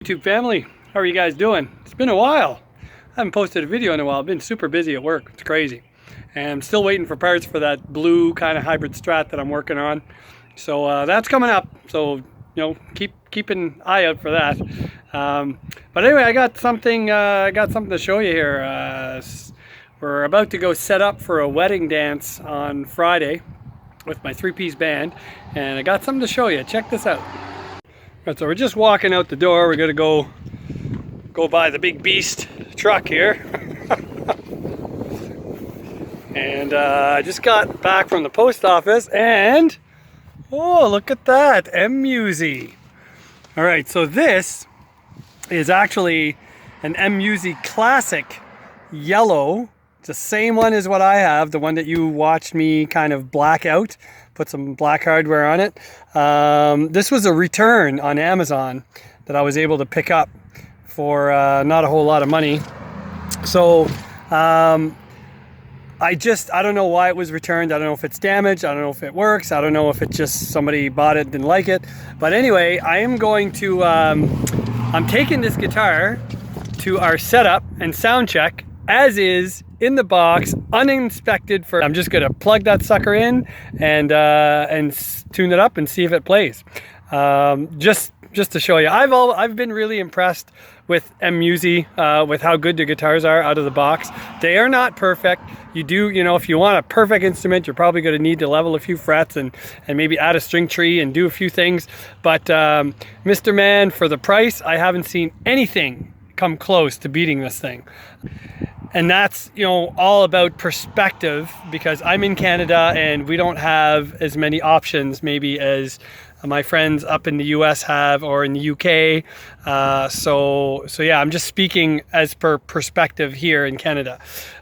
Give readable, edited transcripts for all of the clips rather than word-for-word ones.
YouTube family, how are you guys doing? It's been a while. I haven't posted a video in a while. I've been super busy at work. It's crazy. And I'm still waiting for parts for that blue kind of hybrid Strat that I'm working on. So that's coming up. So, keep an eye out for that. But anyway, I got something to show you here. We're about to go set up for a wedding dance on Friday with my three-piece band, and I got something to show you. Check this out. Right, so we're just walking out the door. We're gonna go by the big beast truck here. And I just got back from the post office, and oh, look at that, Musi. All right, so this is actually an Musi Classic yellow. It's the same one as what I have, the one that you watched me kind of black out, put some black hardware on it. This was a return on Amazon that I was able to pick up for not a whole lot of money. So I don't know why it was returned. I don't know if it's damaged. I don't know if it works. I don't know if it's just somebody bought it, didn't like it. But anyway, I am going to, I'm taking this guitar to our setup and sound check as is, in the box, uninspected. I'm just gonna plug that sucker in and tune it up and see if it plays. Just to show you, I've been really impressed with Musi, with how good the guitars are out of the box. They are not perfect. If you want a perfect instrument, you're probably going to need to level a few frets and maybe add a string tree and do a few things. But Mr. Man, for the price, I haven't seen anything come close to beating this thing. And that's, all about perspective, because I'm in Canada and we don't have as many options maybe as my friends up in the US have, or in the UK. So yeah, I'm just speaking as per perspective here in Canada.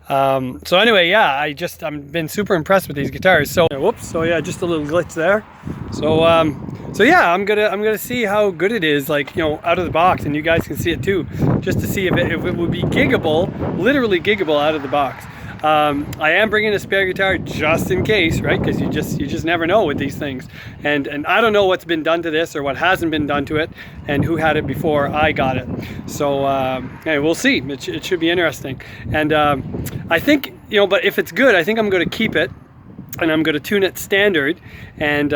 So anyway, yeah, I've been super impressed with these guitars. So whoops, so yeah, just a little glitch there. So yeah, I'm gonna see how good it is, like, out of the box, and you guys can see it too, just to see if it would be giggable, literally giggable out of the box. I am bringing a spare guitar just in case, right? Because you just never know with these things, and I don't know what's been done to this or what hasn't been done to it, and who had it before I got it. So anyway, we'll see. It should be interesting, and I think, but if it's good, I think I'm going to keep it, and I'm going to tune it standard, and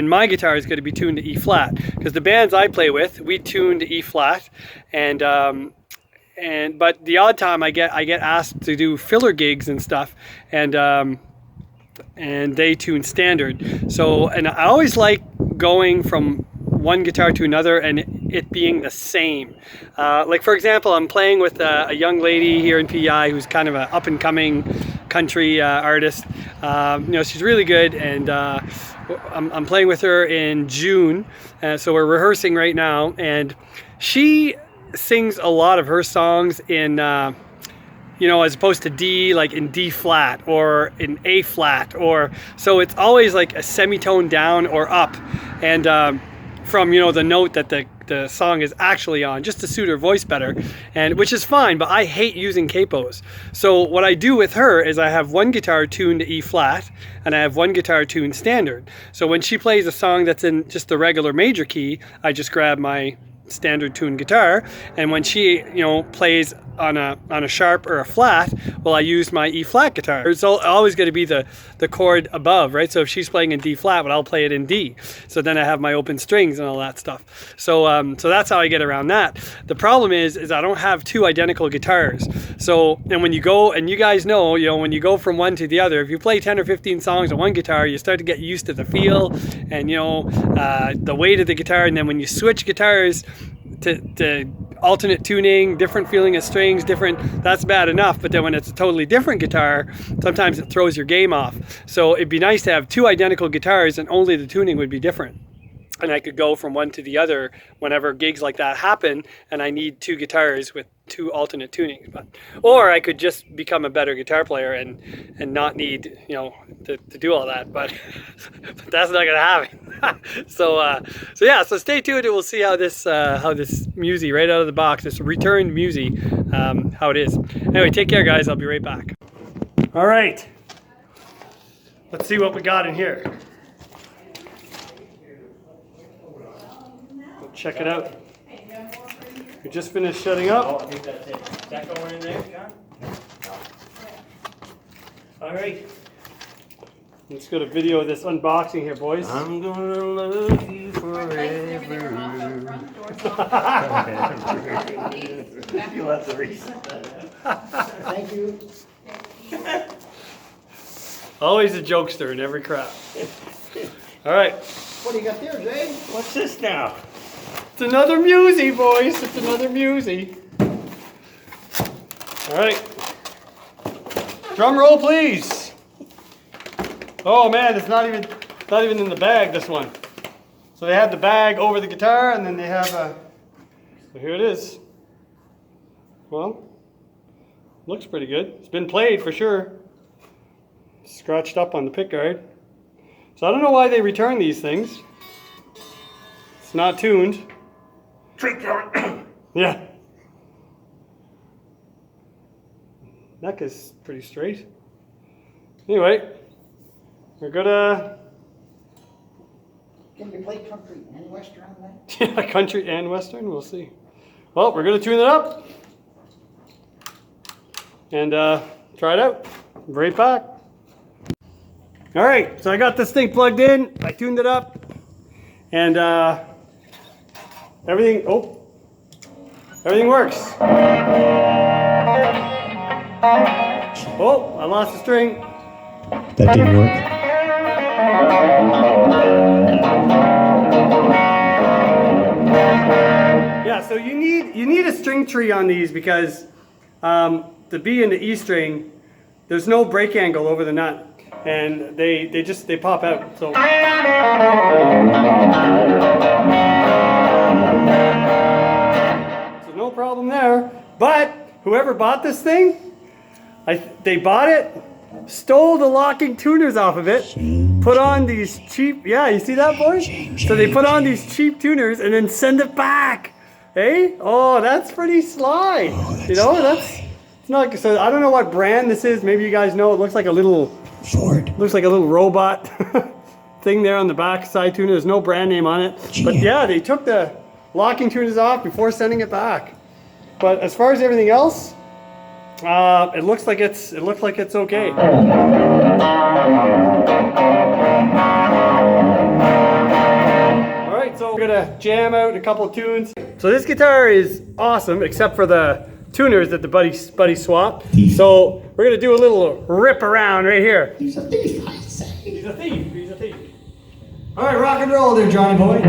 my guitar is going to be tuned to E flat, because the bands I play with, we tune to E flat, but the odd time I get asked to do filler gigs and stuff, and they tune standard. So, and I always like going from one guitar to another and it being the same. Like, for example, I'm playing with a young lady here in PEI who's kind of an up-and-coming country artist. She's really good, and I'm playing with her in June, so we're rehearsing right now, and she sings a lot of her songs in as opposed to D, like in D flat or in A flat, or so it's always like a semitone down or up, and from the note that the song is actually on, just to suit her voice better, and which is fine, but I hate using capos. So what I do with her is I have one guitar tuned to E flat and I have one guitar tuned standard. So when she plays a song that's in just the regular major key, I just grab my standard tuned guitar, and when she plays on a sharp or a flat, well, I use my E flat guitar. It's always going to be the chord above, right? So if she's playing in D flat, well, I'll play it in D. So then I have my open strings and all that stuff. So so that's how I get around that. The problem is I don't have two identical guitars. So, and when you go, and you guys know, when you go from one to the other, if you play 10 or 15 songs on one guitar, you start to get used to the feel and the weight of the guitar, and then when you switch guitars to alternate tuning, different feeling of strings, that's bad enough, but then when it's a totally different guitar, sometimes it throws your game off. So it'd be nice to have two identical guitars and only the tuning would be different, and I could go from one to the other whenever gigs like that happen and I need two guitars with two alternate tunings. Or I could just become a better guitar player and not need to do all that, but that's not gonna happen. So yeah, so stay tuned and we'll see how this Musi right out of the box, this returned Musi, how it is. Anyway, take care guys, I'll be right back. All right, let's see what we got in here. Check it out. We just finished shutting up. Oh, I think that's it. Is that going in there, John? All right. Let's go to video this unboxing here, boys. I'm gonna love you forever. You'll have to reset that. Thank you. Always a jokester in every crowd. All right. What do you got there, Jay? What's this now? It's another Musi, boys. It's another Musi. All right. Drum roll, please. Oh man, it's not even in the bag, this one. So they have the bag over the guitar, and then they have a. So here it is. Well, looks pretty good. It's been played for sure. Scratched up on the pickguard. So I don't know why they return these things. It's not tuned. Yeah. Neck is pretty straight. Anyway, we're gonna. Can you play country and western on that? Yeah, country and western. We'll see. Well, we're gonna tune it up and try it out. Be right back. All right, so I got this thing plugged in. I tuned it up, and everything. Oh, everything works. Oh, I lost the string. That didn't work. Yeah, so you need a string tree on these because the B and the E string, there's no break angle over the nut, and they pop out. So no problem there. But whoever bought this thing, they bought it, stole the locking tuners off of it, put on these cheap, yeah, you see that, boys? So they put on these cheap tuners and then send it back. Hey? Oh, that's pretty sly. You know, it's not, so I don't know what brand this is. Maybe you guys know. It looks like a little Ford. Looks like a little robot thing there on the back side tuner. There's no brand name on it. But yeah, they took the locking tuners off before sending it back. But as far as everything else, it looks like it's okay. All right, so we're gonna jam out a couple tunes. So this guitar is awesome, except for the tuners that the buddy swapped. So we're gonna do a little rip around right here. He's a thief, I say. He's a thief. He's a thief. All right, rock and roll there, Johnny boy.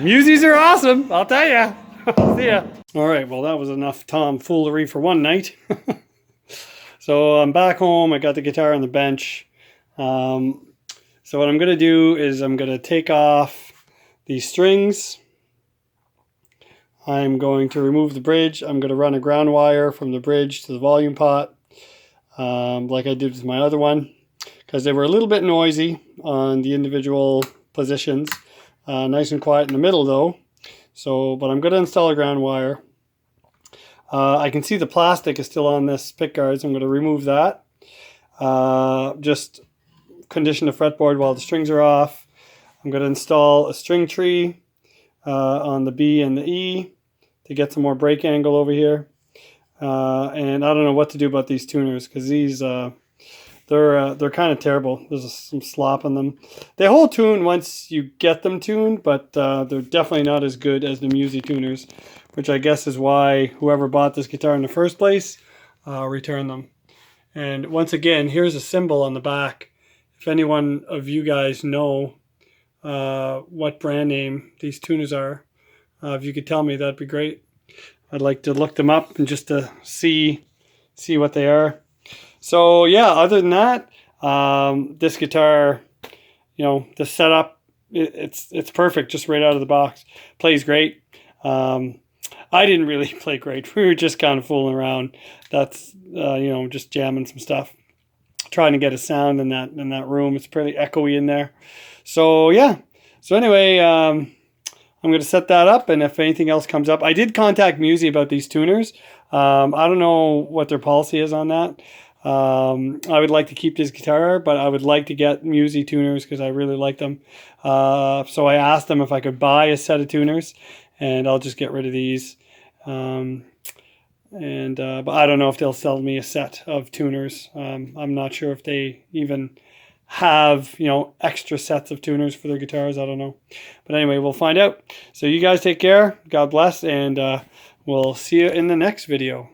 Musis are awesome, I'll tell ya. See ya. All right, well, that was enough tomfoolery for one night. So I'm back home. I got the guitar on the bench. So what I'm going to do is I'm going to take off these strings. I'm going to remove the bridge. I'm going to run a ground wire from the bridge to the volume pot, like I did with my other one, because they were a little bit noisy on the individual positions. Nice and quiet in the middle though. So, but I'm going to install a ground wire. I can see the plastic is still on this pick guard, so I'm going to remove that. Just condition the fretboard while the strings are off. I'm going to install a string tree on the B and the E to get some more break angle over here. And I don't know what to do about these tuners, because these they're kind of terrible. There's some slop on them. They hold tune once you get them tuned, but they're definitely not as good as the Musi tuners, which I guess is why whoever bought this guitar in the first place returned them. And once again, here's a symbol on the back. If anyone of you guys know what brand name these tuners are, if you could tell me, that'd be great. I'd like to look them up and just to see what they are. So yeah, other than that, this guitar, you know, the setup, it's perfect just right out of the box. Plays great. I didn't really play great. We were just kind of fooling around. That's you know, just jamming some stuff, trying to get a sound in that room. It's pretty echoey in there. So yeah. So anyway, I'm going to set that up, and if anything else comes up, I did contact Musi about these tuners. I don't know what their policy is on that. I would like to keep this guitar, but I would like to get Musi tuners because I really like them. So I asked them if I could buy a set of tuners, and I'll just get rid of these. But I don't know if they'll sell me a set of tuners. I'm not sure if they even have, you know, extra sets of tuners for their guitars. I don't know. But anyway, we'll find out. So you guys take care. God bless, and we'll see you in the next video.